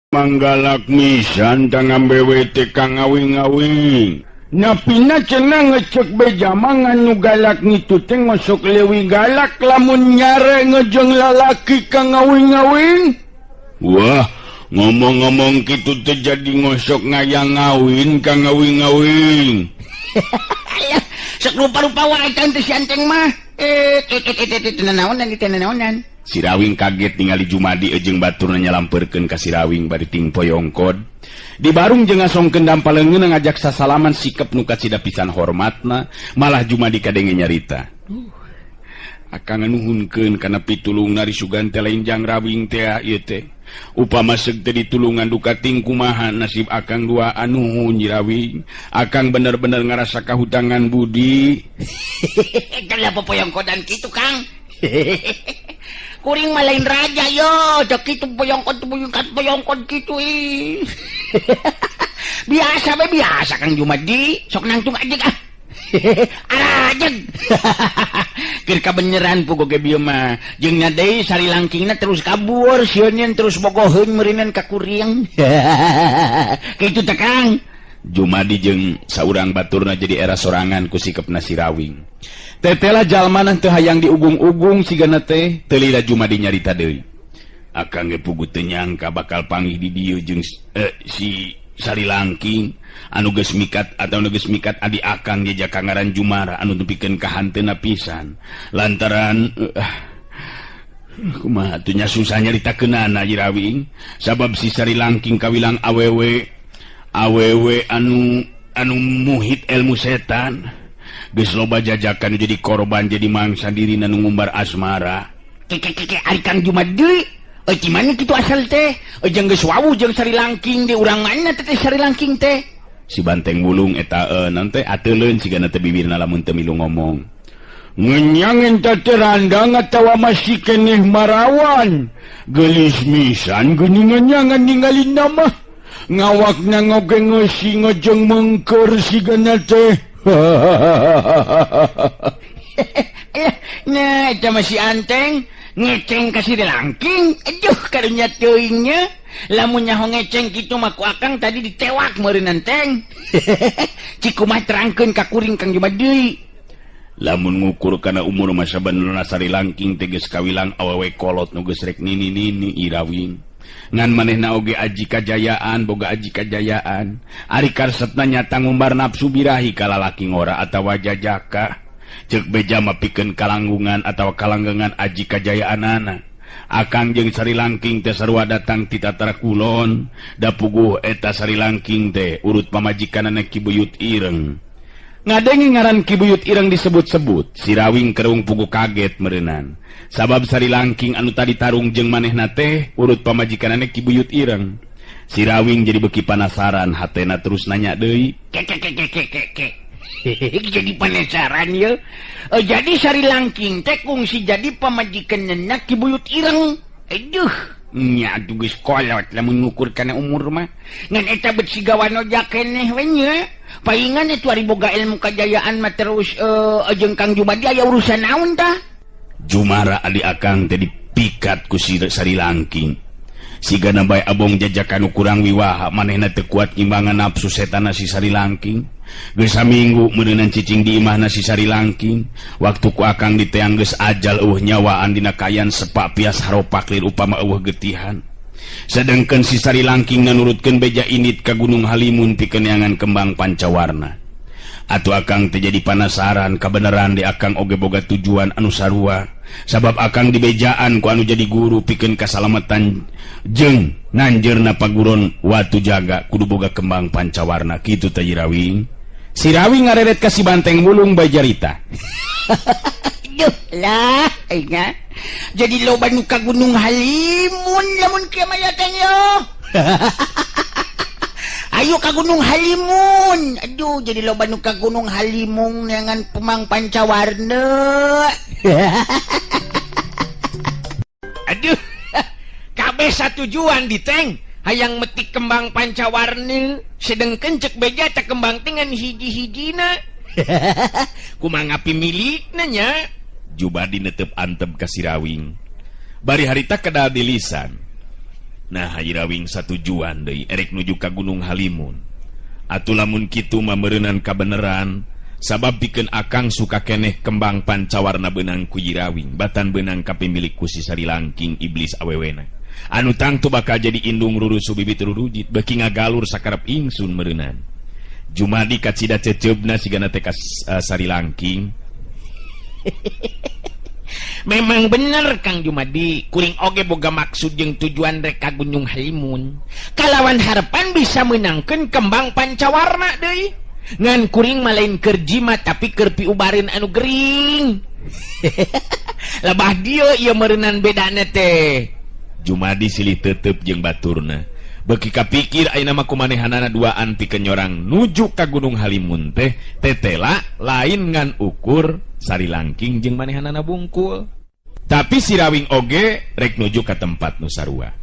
Manggalak misan tangan BWT kang ngawing-ngawing. Napina cenah ngecek beja mangan nu galak nitu teh ngosok lewi galak lamun nyare ngejeng lalaki kang ngawing-ngawing. Wah, ngomong-ngomong kitu teh jadi ngosok ngayang ngawin kang ngawing-ngawing. Sok rupa-rupa wae teh si Anteng mah. Tenanaonan. Si Rawing kaget ningali Jumadi jeung baturna nyalampeurkeun ka si Rawing bari ting poyongkod. Di barung jeung ngasongkeun dampaleungeun ngajak sasalaman sikep nu kacida pisan hormatna, malah Jumadi kadenge nyarita. Akang nuhunkeun kana pitulungna risugan teh lain jang Rawing teh ieu teh. Upama seug teh ditulungan duka ting kumaha nasib akang dua nuhun Nyi Rawing. Akang bener-bener ngarasa kahutangan budi. Kenapa poyongkodan kitu, Kang? Kuring mah lain raja yo, cok kitu poyongkod kitu ih. biasa Kang Jumadi, sok nangtung aja ah. Arajeg. Keur kabeneran pugo ge bieu mah. Jeung nya deui sari langkingna terus kabur, sieun terus bogoheun meurinan ka kuring. Kitu teh Kang. Jumadi jeung saurang baturna jadi era sorangan ku sikepna si Rawing. Tetela jalmana teu hayang diugung-ugung sigana teh, teu lila Jumadi nyarita deui. Akang ge pugu teu nyangka bakal panggih di dieu jeung si sari langking anu geus mikat adi akang ge jaka ngaran Jumara anu nepikeun ka hanteuna pisan. Lantaran kumaha teu nya susah nyaritakeunana Nyi Rawing, sabab si sari langking kawilang awewe anu muhit ilmu setan. Geus loba jajakan jadi korban jadi mangsa dirina nu ngumbar asmara. Ari Kang Jumadi, euy mana kitu asal teh? Jeung geus wawuh jeung sari langking di urang mana teh sari langking teh? Si Banteng Wulung eta teh ateuleun sigana teh bibirna lamun teu milu ngomong. Ngenyang enta teh randang atawa masih keneh marawan. Geulis misan geuningan nyangan ningalin mah. Ngawakna ngogengeusi ngojeng mengker sigana teh. Nah, eta mah si Anteng ngeceng ka si langking. Aduh, karunya teuingnya. Lamun nyaho ngeceng kitu mah ku akang tadi ditewak meureun Anteng. Cikumah terangkeun ka kuring Kang Jumadi. Lamun ngukur kana umur mah sabenerna sari langking teh geus kawilang awewe kolot nu geus rek nini-nini Rawing. Ngan manehna oge aji kajayaan boga aji kajayaan. Ari karesepna nyata ngumbar nafsu birahi ka lalaki ngora atawa jajaka. Ceuk beja mah pikeun kalanggungan atawa kalanggengan aji kajayaanana. Akang jeung sari langking teh sarua datang ti tatara kulon. Da puguh eta sari langking teh urut pamajikanana Ki Buyut Ireng. Ngadenge ngaran Ki Buyut Ireng disebut-sebut, si Rawing kerung pugu kaget meureunnan. Sabab sari langking anu tadi tarung jeung manehna teh urut pamajikanana Ki Buyut Ireng. Si Rawing jadi beuki panasaran, hatena terus nanya deui. Jadi penasaran ya. Jadi sari langking teh kungsi jadi pamajikanna Ki Buyut Ireng. Aduh, nya geus kolot lamun ngukur kana umur mah. Ngan eta bet sigawan oja keneh we nya. Paingan itu ari boga ilmu kajayaan mah terus jeung Kang Jumadi aya urusan naon tah? Jumara adi akang teh dipikat ku si sari langking. Sigana bae abong jajakan kurang wiwaha manehna teu kuat ngimbangan nafsu setana si sari langking. Geus saminggu meuneunan cicing di imahna si sari langking. Waktu ku akang diteang geus ajal nyawaan dina kayan sepak pias haropak lir upama eueuh getihan. Sedengkeun si sari langking nurutkeun beja init ka Gunung Halimun pikeun neangan kembang pancawarna. Atuh akang teh jadi panasaran kabeneran di akang oge boga tujuan anu sarua. Sabab akang dibejaan ku anu jadi guru pikeun kasalamatan jeung nanjeurna paguron watu jaga kudu boga kembang pancawarna. Kitu teh Rawing. Si Rawing ngaredet ka si Banteng Wulung bae jarita. aduh lah jadi loba nu ka Gunung Halimun lamun kieu mah teh yo ayo ka Gunung Halimun aduh jadi loba nu ka Gunung Halimun dengan Pemang Pancawarna aduh kabeh satujuan di teng hayang metik kembang pancawarna sedengkeun cek beja tak kembang dengan hiji-hijina kumaha ngapi milikna nya Jumadi netep antep ka Sirawing bari harita kada dilisan. Nah Irawing satujuan deui erek nuju ka Gunung Halimun atuh lamun kitu mah meureunnan kabeneran sabab pikeun akang suka keneh kembang pancawarna beunang ku Irawing batan beunang kapimilik ku si Sarilangking iblis awewena anu tangtu bakal jadi indung rurusu bibit rurujit beuki ngagalur sakarep ingsun meureunnan. Jumadi kacida ceceubna sigana teh ka Sarilangking memang bener Kang Jumadi kuring oge boga maksud jeung tujuan rek ka Gunung Halimun kalawan harapan bisa menangkeun kembang pancawarna deui ngan kuring mah lain keur jimat tapi keur piubareun anu gering labah dieu ieu meureunnan bedana teh. Jumadi silih teuteup jeung baturna beuki kapikir ayeuna mah kumanehanana duaan pikeun nyorang nuju ka Gunung Halimun teh tetela lain ngan ukur Sarilangking jeung manehanana bungkul. Tapi Sirawing oge rek nuju ka tempat nu sarua.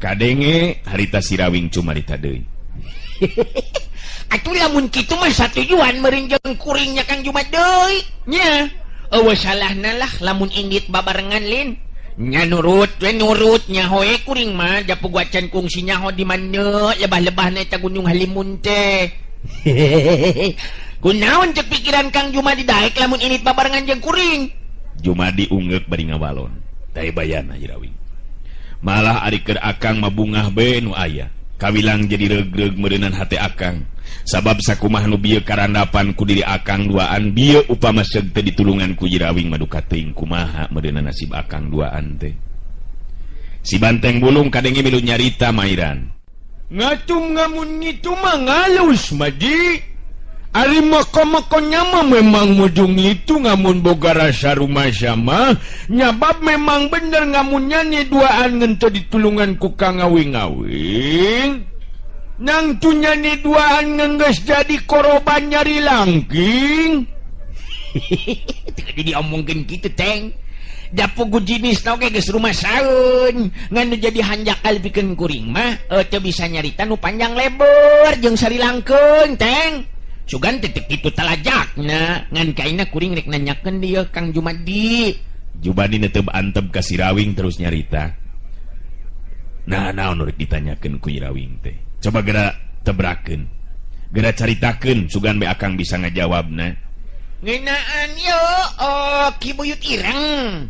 Kadenge harita Sirawing cumarita deui. Atuh lamun kitu mah satujuan meureun jeung kuringnya Kang Jumat deui nya. Eueuh salahna lah lamun indit babarengan lin. Nya nurut nya hoe kuring mah japug wacan kungsi nyaho di mana lebah-lebahna eta Gunung Halimun teh. Kunaon cek pikiran Kang Jumadi daek lamun init babarengan jeung kuring. Jumadi ungeuk bari ngawalon. Teh bayana Irawing. Malah ari keur akang mah bungah bae nu aya. Kawilang jadi regreg meureunnan hate akang. Sabab sakumaha nu bieu karandapan ku diri akang duaan bieu upama seug teu ditulungan ku Irawing maduka teuing kumaha meureunna nasib akang duaan teh. Si Banteng Bulung kadenge milu nyarita mairan. Ngatum ngamun itu mah ngalus Maji. Ari mako-makonya mah memang mujung itu ngamun boga rasa rumah sama nyabab memang bener ngamunnya nih duaan ngento ditulungan ku Kang Awing-awing nang tunya nih duaan ngengges jadi koroban nyari langking. Jadi omongkeun kitu teng dapugu jinis na oge geus rumah saeun ngan jadi hanjakal pikeun kuring mah teu bisa nyarita nu panjang lebar jeung sarilangkeun teng. Sugan titik itu talajakna ngan kaina kuring rek nanyakeun dieu Kang Jumadi. Jumadi netep antep ka Sirawing terus nyarita. Nah naon rek ditanyakeun ku Irawing teh. Coba geura tebrakeun. Geura caritakeun sugan be akang bisa ngajawabna. Ngeunaan yo Ki Buyut Ireng.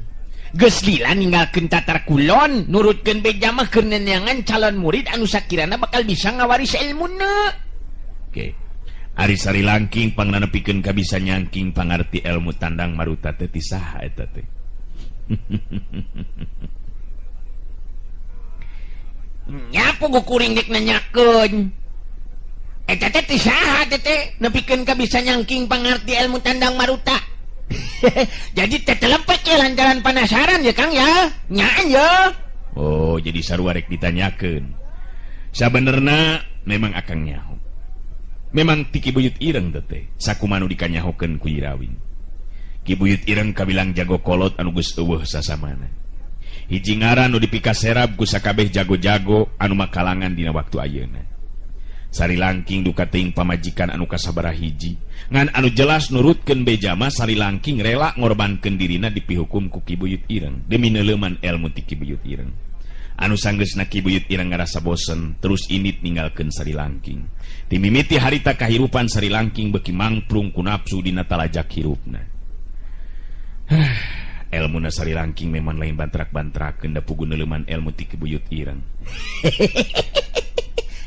Geus lila ninggalkeun Tatar Kulon nurutkeun beja mah keur nenyangan calon murid anu sakirana bakal bisa ngawaris ilmuna. Oke. Ari Sarilangking pangnanepikeun ka bisa nyangking pangarti ilmu tandang maruta teh ti saha eta teh. Nya pugu kuring dik nanyakeun. Eta teh ti saha teh nepikeun ka bisa nyangking pangarti ilmu tandang maruta. Jadi teh telepek ya lantaran penasaran ya Kang ya. Nya ya. Oh, jadi sarua rek ditanyakeun. Sabenerna memang akang nyaho. Memang ti Ki Buyut Ireng teh sakumaha nu dikanyahokeun ku Irawing. Ki Buyut Ireng kabilang jago kolot anu geus eueuh sasamana. Hiji ngaran nu dipikaserab ku sakabeh jago-jago anu makalangan dina waktu ayeuna. Sarilangking duka teuing pamajikan anu kasabaraha hiji. Ngan anu jelas nurutkeun beja mah Sarilangking rela ngorbankeun dirina dipihukum ku Ki Buyut Ireng demi neuleuman ilmu ti Ki Buyut Ireng. Anu sanggeusna Ki Buyut Ireng ngarasa bosen terus init ninggalkeun Sarilangking. Ti mimiti harita kahirupan Sarilangking beuki mangplung ku nafsu dina talajak hirupna. Elmuna Sarilangking memang lain bantrak-bantrakeun da pugu neuleuman ilmu ti Ki Buyut Ireng.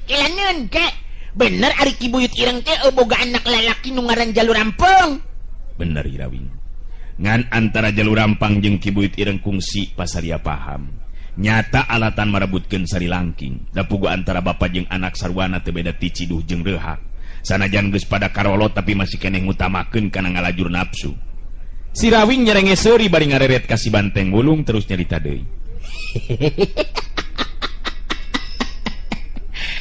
Kilaneun kek bener ari Ki Buyut Ireng teh boga anak lalaki nu ngaran Jalurampang. Bener Irawing. Ngan antara Jalurampang jeung Ki Buyut Ireng kungsi pasaria paham. Nyata alatan marebutkeun Sarilangking da pugu antara bapa jeung anak sarwana teu beda ti ciduh jeung reuhak. Sanajan geus pada karolot tapi masih keneh ngutamakeun kana ngalajur nafsu. Si Rawing nyerenge seuri bari ngareret ka si Banteng Bulung terus nyarita deui.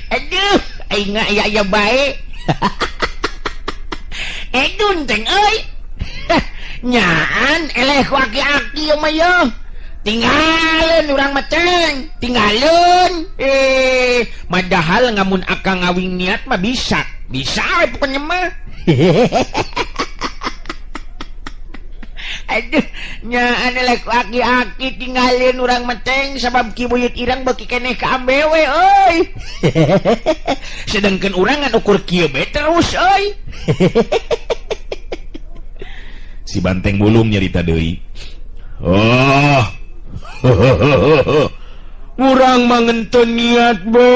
Aduh, aing aya bae. Edun teng euy. Nyaan eleh ku aki-aki mah yo. Tinggalin urang mateng, tinggalin. Madahal ngamun akang ngawing niat mah bisa we pokoknya mah. Aduh, nyaan eleh ku aki-aki tinggalin urang mateng sabab kibuyut irang beuki keneh ka ambewe euy. Sedengkeun urang ngan ukur kieu bae terus euy. Si Banteng Bulung nyarita deui. Urang mangenteun niat be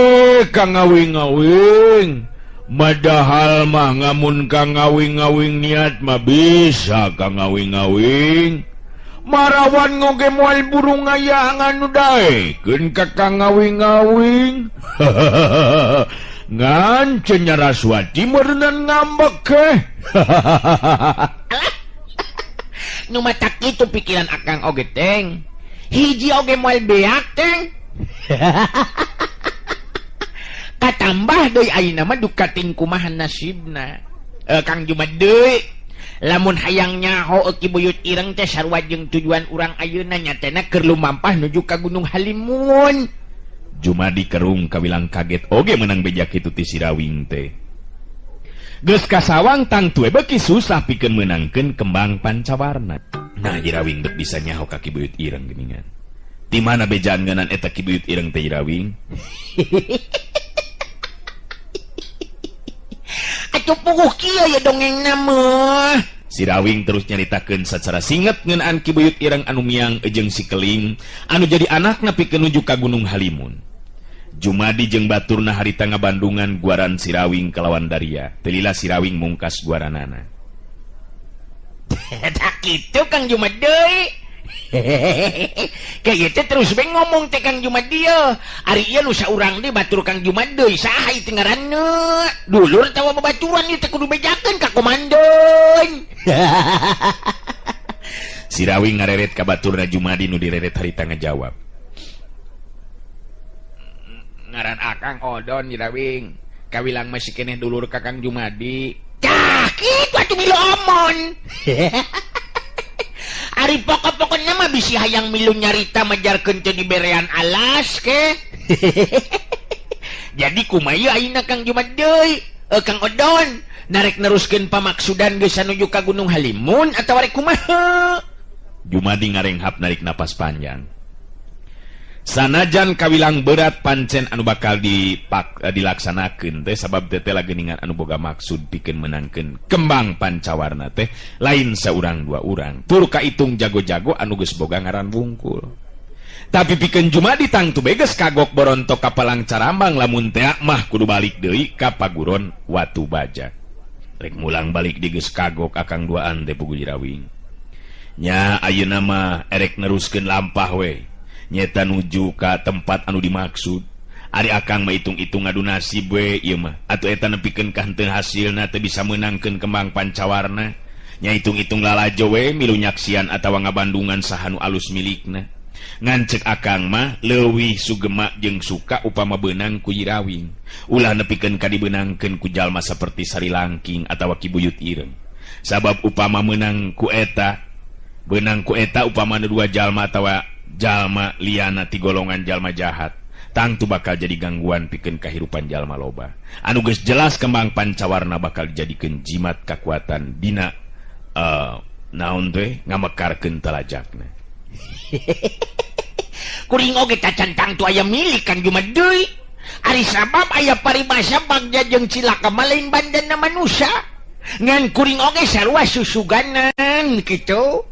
ka ngawing-ngawing. Madahal mah ngamun ka ngawing-ngawing niat mah bisa ka ngawing-ngawing. Marawan ngoge moal burung aya nganu daekeun ka ngawing-ngawing. Ngan cenah Raswati meureunan ngambek ke. Nu mata kitu pikiran akang oge teng. Hiji oge moal beak teng. Katambah deui ayeuna mah dukating kumaha nasibna. Kang Jumat deui. Lamun hayang nyaho kibuyut ireng teh sarua jeung tujuan urang ayeuna nyatana keur lumampah nuju ka Gunung Halimun. Jumadi kerung kawilang kaget oge meunang beja kitu ti si Rawing teh. Geus kasawang tang tue beuki susah pikeun meunangkeun kembang pancawarna. Nah, Rawing teu bisa nyaho ka kibuyut ireng geuningan. Di mana bejaan ngeunaan eta kibuyut ireng teh Rawing? Atuh puguh kieu ya dongengna mah. Si Rawing terus nyaritakeun sacara singget ngeunaan kibuyut ireng anu miang jeung si Keling anu jadi anakna pikeun nuju ka Gunung Halimun. Jumadi jeung baturna harita ngabandungan guaran si Rawing kalawan Daria. Telila si Rawing mungkas guaranana. Tak kitu Kang Jumat deui. Kayak gitu terus bae ngomong teh Kang Jumat dieu. Ari ieu nu saurang deui batur Kang Jumat deui saha ieu ngaranna? Dulur tawa babaturan ieu teh kudu bejakeun ka komandoy. Si Rawing ngareret ka baturna Jumadi nu direret harita ngajawab. Ngaran akang Odon Rawing. Kawilang masih keneh dulur ka Kang Jumadi. Cah, kitu atuh milu omon. Ari pokok-pokoknya mah bisi hayang milu nyarita majarkeun teu diberean alas ke. Jadi kumaha ayeuna Kang Jumat deui? Kang Odon, narek neruskeun pamaksudan geus sanuju ka Gunung Halimun atawa rek kumaha? Jumadi ngarenghap narik napas panjang. Sanajan kawilang berat pancen anu bakal dilaksanakeun teh sabab teh geuningan anu boga maksud pikeun menangkeun kembang pancawarna teh lain saurang dua urang tur kaitung jago-jago anu geus boga ngaran wungkul. Tapi pikeun Jumadi tangtu beges kagok borontok ka Palang Carambang lamun teh mah kudu balik deui ka Paguron Watu Baja. Rek mulang balik di geus kagok akang duaan teh puguh Rawing. Nya ayeuna mah erek neruskeun lampah we. Nyeta nuju ka tempat anu dimaksud. Ari akang mah itung-itung ngadu nasib we ieu mah. Atuh eta nepikeun ka henteu hasilna teu bisa meunangkeun kembang pancawarna. Nya itung-itung lalajo we milu nyaksian atawa ngabandungan saha nu alus milikna. Ngan ceuk akang mah leuwih sugema jeung suka upama beunang ku Rawing. Ulah nepikeun ka dibeunangkeun ku jalma saperti Sari Langking atawa kibuyut ireng. Sabab upama meunang ku eta upama dua jalma atawa jalma liana ti golongan jalma jahat tangtu bakal jadi gangguan pikeun kahirupan jalma loba anu geus jelas kembang pancawarna bakal dijadikeun jimat kakuatan dina naon teh ngamekarkeun talajakna. Kuring oge tacan tangtu aya milik Kang Jumat deui. Ari sabab aya paribasa bagja jeung cilaka malain bandana manusia. Ngan kuring oge sarua susuganan kitu.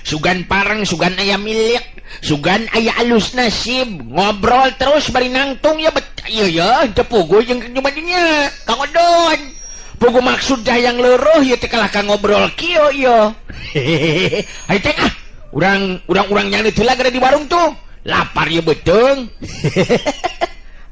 Sugan parang, sugan aya milik, sugan aya alus nasib, ngobrol terus bari nangtung ya ieu ya teu puguh jeung Kang Jumat nya. Kang Odon, puguh maksud yang leuruh ieu teh kalah ka ngobrol kieu ieu. Hai teh urang nyana teh lagi di warung tuh. Lapar ieu beuteung.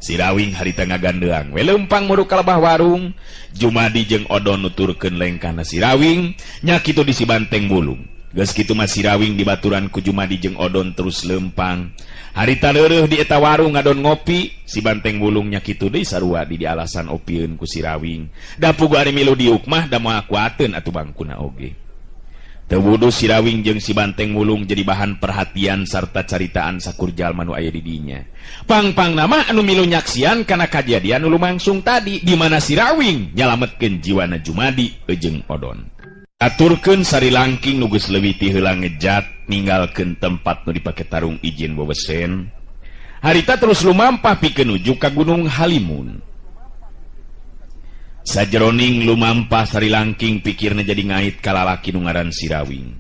Sirawing harita ngagandeang we lempang muru kalebah warung. Jumadi jeung Odon nuturkeun lengkahna Sirawing nya kitu di Sibanteng Wulung. Geus kitu mah Sirawing dibaturan ku Jumadi jeung Odon terus lempang. Harita leureuh di eta warung ngadon ngopi. Sibanteng Wulung nya kitu deui sarua di alasan opieun ku Sirawing. Da pugu ari milu diuk mah da moal kuateun atuh bangkuna oge. Teu wudu Sirawing jeung Sibanteng Wulung jadi bahan perhatian sarta caritaan sakur jalma nu aya di dinya. Pang-pang nama anu milu nyaksian kana kajadian nu lumangsung tadi di mana Sirawing nyalametkeun jiwana Jumadi jeung Odon. Aturkeun sari langking nu geus leuwih ti heula ngejat ninggalkeun tempat nu dipake tarung izin bobesen. Harita terus lumampah pikeun nuju ka Gunung Halimun. Sajroning lumampah sari langking pikirna jadi ngait ka lalaki nu ngaran Sirawing.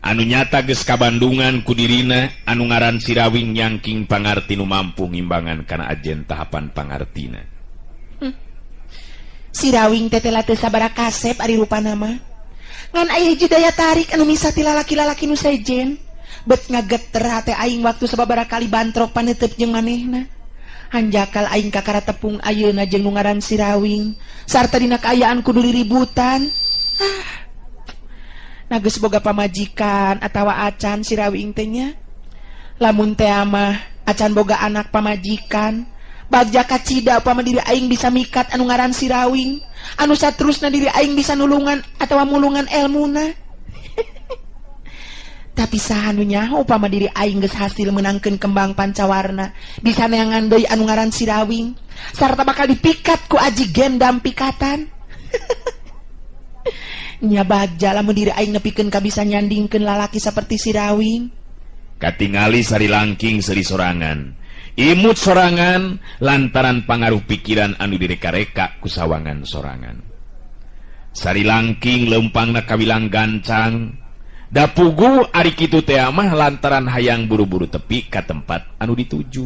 Anu nyata geus kabandungan ku dirina anu ngaran Sirawing nyangking pangarti nu mampu ngimbangan kana ajen tahapan pangartina. Sirawing teh teu sabaraha kasep ari rupana mah. Ngan aya hiji daya tarik anu misah ti lalaki-lalaki nu sejen. Bet ngageter hate aing waktu sababaraha kali bantrok paneuteub jeung manehna. Hanjakal aing kakara tepung ayeuna jeung nu ngaran Sirawing sarta dina kaayaan kudu diributan. Na geus boga pamajikan atawa acan Sirawing teh nya. Lamun teh mah acan boga anak pamajikan, bagja kacida upama diri aing bisa mikat anu ngaran Sirawing, anu saterusna diri aing bisa nulungan atawa mulungan elmuna. Tapi saha nu nyaho upama diri aing geus hasil menangkeun kembang pancawarna bisa neangan deui anu ngaran Sirawing sarta bakal dipikat ku aji gendam pikatan. Nya bagja lamun diri aing nepikeun ka bisa nyandingkeun lalaki saperti Sirawing. Katingali sari langking seri sorangan. Imut sorangan lantaran pangaruh pikiran anu direka-reka ku sawangan sorangan. Sari langking lempangna kawilang gancang. Da pugu ari kitu teh mah lantaran hayang buru-buru tepi ka tempat anu dituju.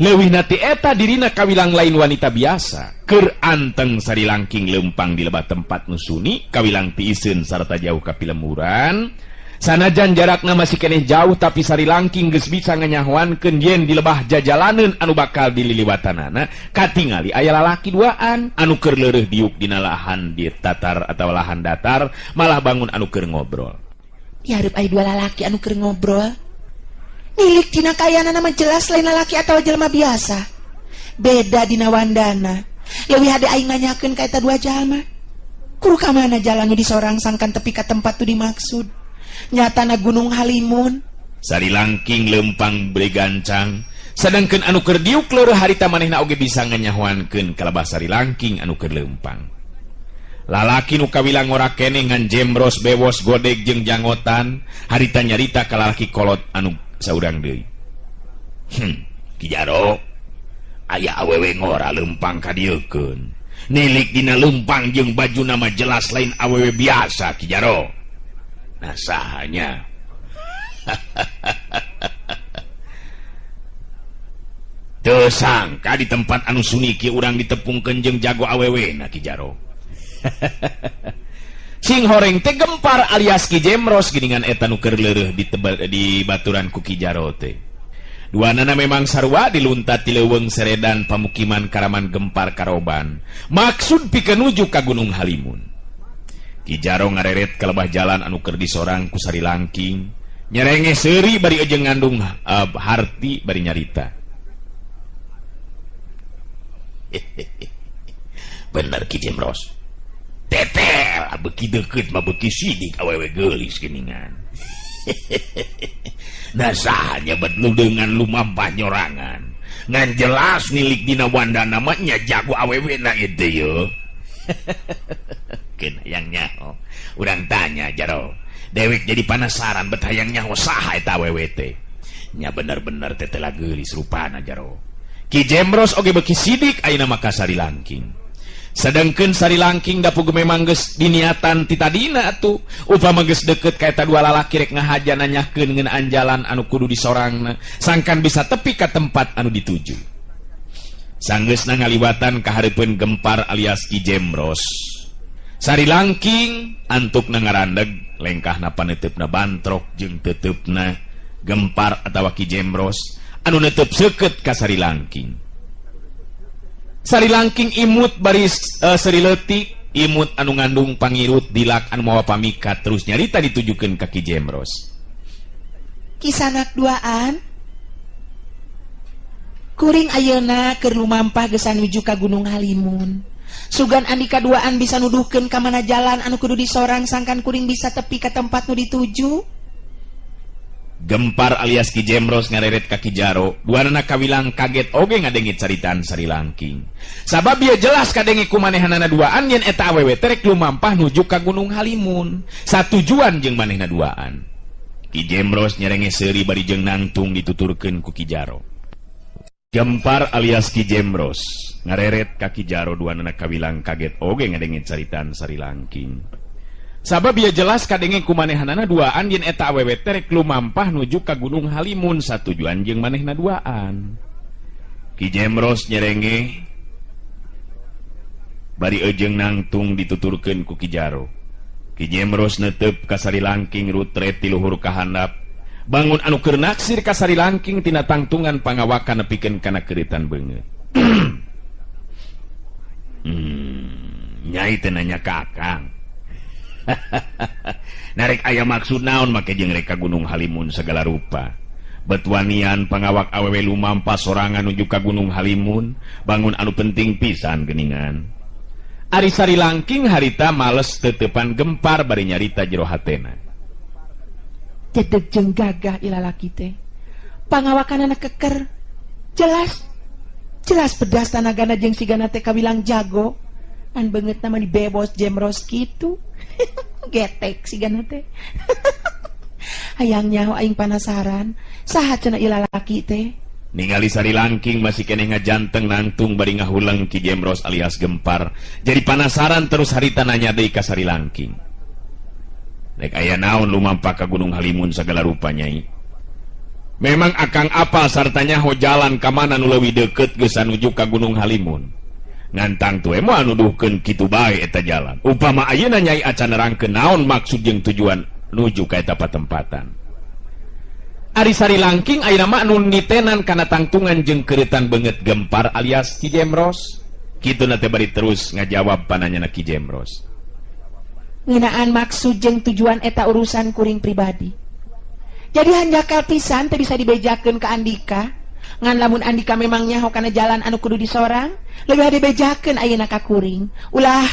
Leuwih na ti eta dirina kawilang lain wanita biasa. Keur anteng sari langking lempang di lebah tempat nu suni, kawilang ti iseun sarta jauh ka pilemuran. Sanajan jarakna masih keneh jauh tapi sari langking geus bisa nganyahwankeun yen di lebah jajalaneun anu bakal dililiwatanana katingali aya lalaki duaan anu keur leureuh diuk dina lahan di tatar atawa lahan datar malah bangun anu keur ngobrol. Ya hareup aya dua lalaki anu keur ngobrol. Nilik dina kaayana mah jelas lain lalaki atawa jelema biasa. Beda dina wandana. Leuwih hade aing nanyakeun ka eta dua jalma. Kudu ka mana jalan nu disorang sangkan tepi ka tempat tu dimaksud. Nyatana Gunung Halimun. Sari langking lempang beri gancang. Sedangkeun anu keur diuk leureum harita manehna oge bisa nganyahwankeun kalebah sari langking anu keur lempang. Lalaki nu kawilang ora kene ngan jemros bewos godeg jeung jangotan harita nyarita ka lalaki kolot anu saurang deui. Ki Jaro, aya awewe ngora lempang ka dieukeun. Nilik dina lempang jeung baju nama jelas lain awewe biasa Ki Jaro. Nah sahanya. Teu sangka di tempat anu sunyi ki urang ditepungkeun jeung jago awewena Ki Jaro. Sing horeng teh Gempar alias Ki Jemros geuningan eta nu keur leureuh di baturan ku Ki Jaro teh. Duanana memang sarua diluntat ti leuweung seredan pamukiman Karaman Gempar Karoban. Maksud pikeun nuju ka Gunung Halimun. Ki Jaro ngareret ka lebah jalan anu keur disorang ku sari langking, nyerenge seuri bari ejeng ngandung harti bari nyarita. Bener Ki Jemros. Tetel, beki deket mah beki sidik awewe geulis geuningan. Nah sahanya betlu dengan lumampah nyorangan. Ngan jelas nilik dina wandana mah nya jago awewena itu yo. Keun hayang nyaho. Urang tanya Jaro. Dewek jadi penasaran bet hayang nyaho saha eta awewe teh. Nya bener-bener tetela geulis rupana Jaro. Ki Jemros oge beki sidik ayeuna mah ka sari langking. Sedangkeun sari langking da puguh memang geus diniatan ti tadina atuh upama geus deukeut ka eta dua lalaki rek ngahaja nanyakeun ngeunaan jalan anu kudu disorangna sangkan bisa tepi ka tempat anu dituju. Sanggeusna ngaliwatan ka hareupeun Gempar alias Ki Jemros. Sari langking antukna ngarandeg lengkahna paneteupna bantrok jeung teuteupna Gempar atawa Ki Jemros anu neuteub seukeut ka sari langking. Sari langking imut baris seri letik imut anu ngandung pangirut dilak anu mawa pamikat terus nyarita ditujukeun ka Ki Jemros. Kisanak duaan kuring ayeuna keur lumampah geus nuju ka Gunung Halimun. Sugan andika duaan bisa nuduhkeun ka mana jalan anu kudu disorang sangkan kuring bisa tepi ka tempat nu dituju. Gempar alias Ki Jemros ngareret ka Ki Jaro, duanana kawilang kaget oge ngadengit caritaan Sari Langking. Sabab ieu jelas kadenge kumanehanana duaan yen eta awewe terek lumampah nuju ka Gunung Halimun. Satujuan jeung manehna duaan. Ki Jemros nyerenge seuri bari jeung nangtung dituturkeun ku Ki Jaro. Gempar alias Ki Jemros ngareret ka Ki Jaro duanana kawilang kaget oge ngadengit caritaan Sari Langking. Sabab ia jelas kadenge kumanehanana duaan yen eta awewe terek lumampah nuju ka Gunung Halimun satujuan jeung manehna duaan. Ki Jemros nyerenge bari ejeung nangtung dituturkeun ku Ki Jaro. Ki Jemros neuteup ka Sari Langking rutret ti luhur kahandap. Bangun anu keur naksir ka Sari Langking tina tangtungan pangawakan nepikeun kana keuritan beungeut. Nyai teh nanya ka Akang. Narek aya maksud naon make jeung rek ka Gunung Halimun segala rupa. Betuanian pangawak awewe lumampah sorangan nuju ka Gunung Halimun, bangun anu penting pisan geuningan. Ari Sari Langking harita males teutepan gempar bari nyarita jero hatena. Cedeg jeung gagah ilalaki teh. Pangawakanana keker. Jelas pedas tanagana jeung sigana teh kawilang jago. An beungeut nama dibebos Jemros kitu. Getek sigana teh. Hayang nyaho aing panasaran, saha cenah ilalaki teh? Ningali Sari Langking masih keneh ngajanteng nangtung bari ngahuleung Ki Jemros alias Gempar. Jadi panasaran terus harita nanya deui ka Sari Langking. Rek aya naon lumampah ka Gunung Halimun sagala rupa Nyai? Memang Akang apal sarta nyaho jalan ka mana nu leuwih deukeut geus nuju ka Gunung Halimun. Ngantang tuh emo nuduhkeun kitu bae eta jalan. Upama ayeuna Nyai acan nerangkeun naon maksud jeung tujuan nuju ka eta patempatan. Ari Sari Langking ayeuna mah anu nitenan kana tangtungan jeung keuritan beungeut Gempar alias Ki Jemros. Kituna teh bari terus ngajawab pananyana Ki Jemros. Ngeunaan maksud jeung tujuan eta urusan kuring pribadi. Jadi hanjakal pisan teh bisa dibejakeun ka Andika. Ngan lamun Andika memang nyaho kana jalan anu kudu disorang, leuwih hade bejakeun ayeuna ka kuring. Ulah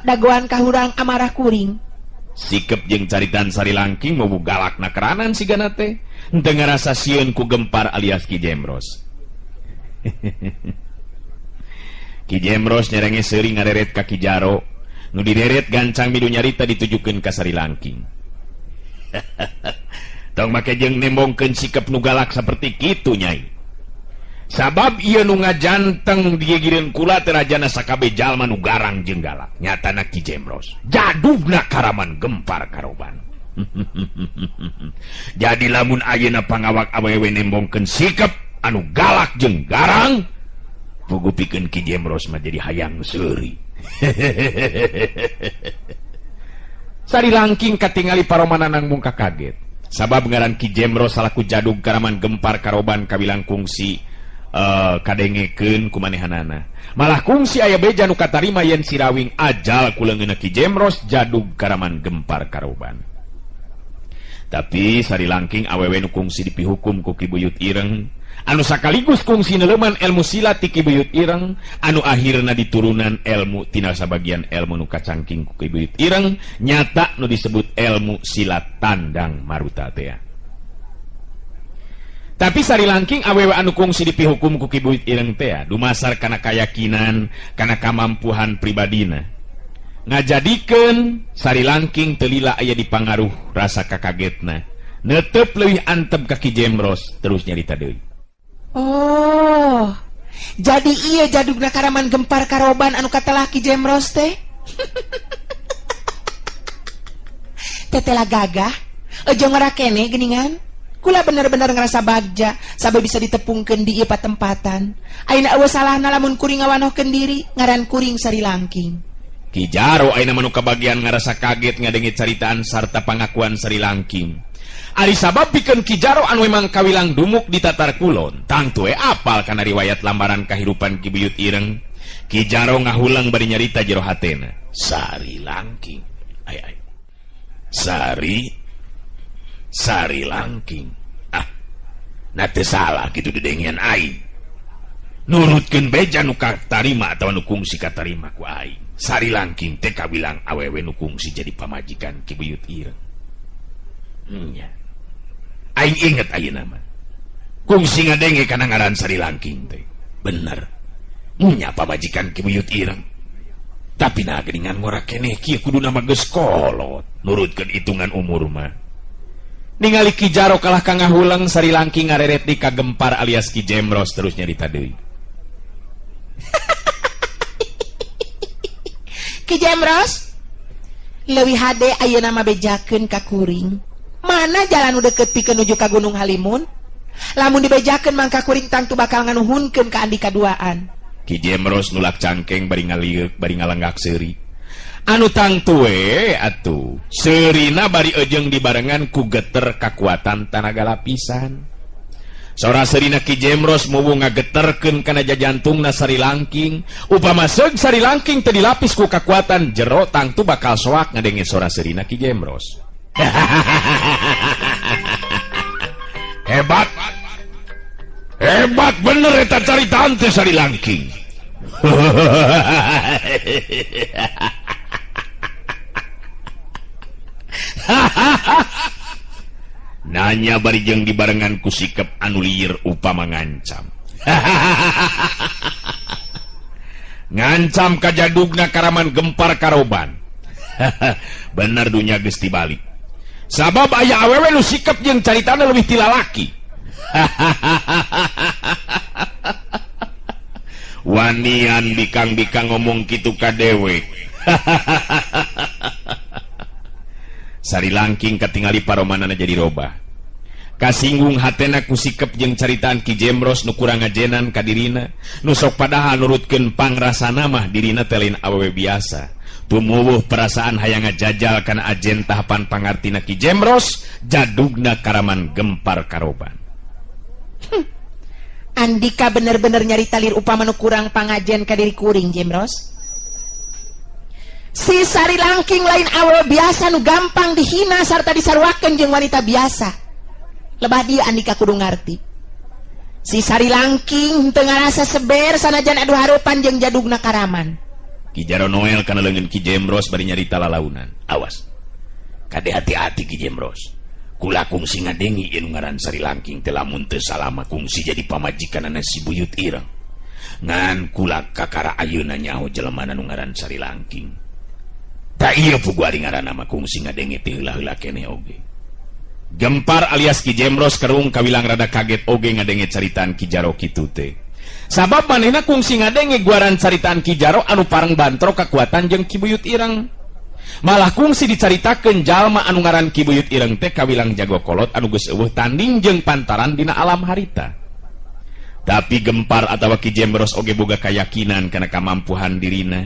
dagoan ka hurang amarah kuring. Sikep jeung caritan Sari Langking mau galakna keranan sigana teh henteu ngarasa sieun ku Gempar alias Ki Jemros. Ki Jemros nyerenge seuri ngareret ka Ki Jaro, nu dideret gancang midu nyarita ditujukeun ka Sari Langking. Tong make jeung nembongkeun sikep nu galak saperti kitu Nyai. Sabab ieu nu ngajanteng digigireun kula teh rajana sakabe jalma nu garang jeung galak. Nyatana Ki Jemros jadugna karaman Gempar karoban. Jadi lamun ayeuna pangawak awewe nembongkeun sikep anu galak jeung garang, pugu pikeun Ki Jemros mah jadi hayang seuri. Sari Langking katingali paromanana mungka kaget. Sabab ngaran Ki Jemros salaku jadug karaman Gempar karoban kawilang kungsi kadengekeun kumanehanana. Malah kungsi aya beja nu katarima yen sirawing ajal kuleungeunna Ki Jemros jadug karaman Gempar karoban. Tapi Sari Langking awewe nu kungsi dipihukum ku Ki Buyut Ireng, anu sakaligus kungsi neleuman ilmu silat ti Ki Buyut Ireng, anu akhirna diturunan ilmu tina sabagian ilmu nu kacangking ku Ki Buyut Ireng, nyata nu disebut ilmu silat tandang maruta teh. Tapi Sari Langking awewe anu kungsi dipihukum ku Ki Buyut Ireng teh dumasar kana kayakinan, kana kamampuhan pribadina. Ngajadikeun Sari Langking teu lila aya dipangaruh rasa kakagetna. Neuteup leuwih antep ka Ki Jemros terus nyarita deui. Oh, jadi iya jadugna karaman Gempar karoban anu katelah Ki Jemros teh. Tetela gagah, ejo ngarakene geuningan. Kula bener-bener ngerasa bagja sabe bisa ditepungkeun di ieu patempatan. Ayeuna eueuh salahna lamun kuring ngawanohkeun diri ngaran kuring Sari Langking. Ki Jaro ayeuna manu kabagian ngarasa kaget ngadengit caritaan sarta pangakuan Sari Langking. Ari sabab pikeun Ki Jaro anu memang kawilang dumuk di Tatar Kulon. Tangtu apal kana riwayat lambaran kahirupan Ki Buyut Ireng. Ki Jaro ngahulang bari nyarita jero hatena. Sari Langking. Ay. Sari Langking. Nate salah gitu didengian aing. Nurutkeun beja nu katarima atawa nu kungsi katarima ku aing. Sari Langking teh kawilang awewe nu kungsi jadi pamajikan Ki Buyut Ireng. Nya. Aing inget ayeuna mah. Kungsi ngadenge kana ngaran Sari Langking teh. Bener. Nya pamajikan Ki Buyut Ireng. Tapi nah geuningan ngora keneh kieu kudu nama geus kolot. Nurutkeun hitungan umur mah. Ningali Ki Jaro kalah kangahulang Sari Langking ngareret di Kagempar alias Ki Jemros terus nyarita deui. Ki Jemros, leuwih hade ayeuna mah bejakeun ka kuring. Mana jalan nu deukeut pikeun nuju ka Gunung Halimun? Lamun dibejakeun mangka kuring tangtu bakal nganuhunkeun ka andi kaduaan. Ki Jemros nulak cangkeng bari ngaliuk bari ngalenggak seuri. Anu tangtu atuh seurina bari ejeng dibarengan ku geter kakuatan tanaga lapisan. Sora seurina Ki Jemros muwu ngageterkeun kana jajantungna Sari Langking. Upama seug Sari Langking teu dilapis ku kakuatan jero tangtu bakal soak ngadenge sora seurina Ki Jemros. Hebat bener eta caritaan teh Sari Langking. Nanya bari jeung dibarengan ku sikep anu lieur upama ngancam. Ngancam ka jadugna Karaman Gempar Karoban. Bener dunya geus tibalik. Sabab aya awewe nu sikep jeung caritana leuwih ti lalaki. Wanian bikang-bikang ngomong kitu ka dewek. Sari Langking katingali paromanana jadi robah. Kasinggung hatena ku sikep jeung caritaan Ki Jemros nu kurang ngajenan ka dirina, nu sok padahal nurutkeun pangrasana mah dirina teh lain awewe biasa. Tumuwuh perasaan hayang ngajajal kana ajen tahapan pangartina Ki Jemros, jadugna Karaman Gempar Karoban. Andika bener-bener nyarita lir upama nu kurang pangajen ka diri kuring Jemros. Si Sari Langking lain awewe biasa nu gampang dihina sarta disarwakeun jeung wanita biasa. Lebah dia andika kudu ngarti. Si Sari Langking teu ngarasa seber sanajan adu hareupan jeung jadugna Karaman. Ki Jaro Noel kana leungeun Ki Jemros bari nyarita lalaunan. Awas. Kade hati-hati Ki Jemros. Kula kungsi ngadengi ieu ngaran Sari Langking teh lamun teu salama kungsi jadi pamajikanana si Buyut Ireng. Ngan kula kakara ayeuna nyaho jelemana nu ngaran Sari Langking. Da iya pugu ari ngaranna mah kungsi ngadenge teh heula-heula keneh oge. Gempar alias Ki Jemros kerung kawilang rada kaget oge ngadenge caritaan Ki Jaro kitu teh. Sabab manehna kungsi ngadenge guaran caritaan Ki Jaro anu pareng bantro kakuatan jeung Ki Buyut Ireng. Malah kungsi dicaritakeun jalma anu ngaran Ki Buyut Ireng teh kawilang jago kolot anu geus eueuh tanding jeung pantaran dina alam harita. Tapi Gempar atawa Ki Jemros oge boga kayakinan kana kamampuhan dirina.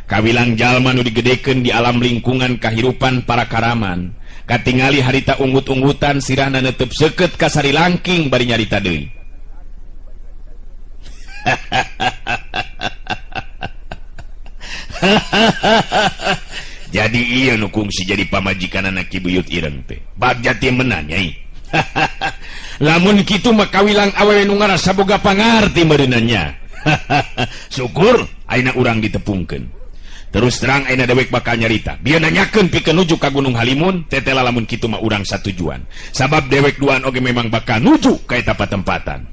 Kawilang jalma nu digedekeun di alam lingkungan kahirupan para Karaman, katingali harita unggut-unggutan sirahna neuteup seukeut ka Sari Langking bari nyarita deui. Jadi iya nu kungsi jadi pamajikanana Ki Buyut Ireng teh. Bagja teh meunang nyai. Lamun kitu mah kawilang awewe nu ngarasa boga pangarti meureunna nya. Syukur ayeuna urang ditepungkeun. Terus terang ayeuna dewek bakal nyarita. Bieu nanyakeun pikeun nuju ka Gunung Halimun, tetela lamun kitu mah urang satujuan. Sabab dewek duaan oge memang bakal nuju ka eta patempatan.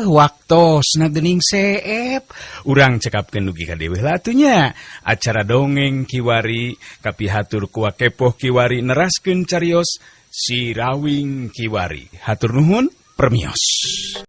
Waktosna geuning seep. Urang cekapkeun dugi ka dewe lah atunya. Acara dongeng kiwari kapihatur ku Wakepoh Kiwari neraskeun carios Si Rawing Kiwari. Hatur nuhun, permios.